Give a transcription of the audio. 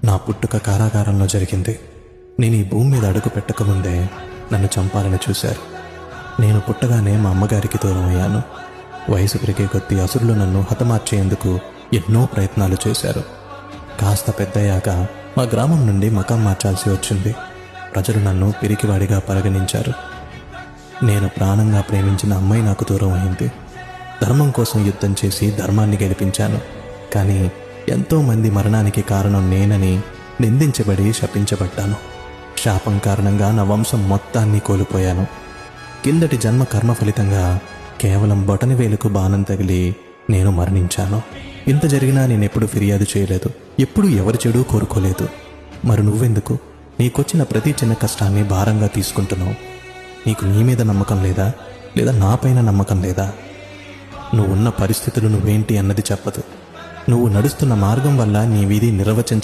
నా పుట్టుక కారాగారంలో జరిగింది. నేను ఈ భూమి మీద అడుగు పెట్టకముందే నన్ను చంపాలని చూశారు. నేను పుట్టగానే మా అమ్మగారికి దూరం అయ్యాను. వయసు పెరిగే కొద్దీ అసురులు నన్ను హతమార్చేందుకు ఎన్నో ప్రయత్నాలు చేశారు. కాస్త పెద్దయ్యాక మా గ్రామం నుండి మకాం మార్చాల్సి వచ్చింది. ప్రజలు నన్ను పిరికివాడిగా పరిగణించారు. నేను ప్రాణంగా ప్రేమించిన అమ్మాయి నాకు దూరం అయింది. ధర్మం కోసం యుద్ధం చేసి ధర్మాన్ని గెలిపించాను. కానీ ఎంతోమంది మరణానికి కారణం నేనని నిందించబడి శపించబడ్డాను. శాపం కారణంగా నా వంశం మొత్తాన్ని కోల్పోయాను. కిందటి జన్మ కర్మ ఫలితంగా కేవలం బొటనవేలుకు బాణం తగిలి నేను మరణించాను. ఇంత జరిగినా నేనెప్పుడు ఫిర్యాదు చేయలేదు. ఎప్పుడూ ఎవరి చెడు కోరుకోలేదు. మరి నువ్వెందుకు నీకొచ్చిన ప్రతి చిన్న కష్టాన్ని భారంగా తీసుకుంటున్నావు? నీకు నీ మీద నమ్మకం లేదా? లేదా నాపైన నమ్మకం లేదా? నువ్వున్న పరిస్థితులు నువ్వేంటి అన్నది చెప్పదు. నువ్వు నడుస్తున్న మార్గం వల్ల నీ విధి నిర్వచించ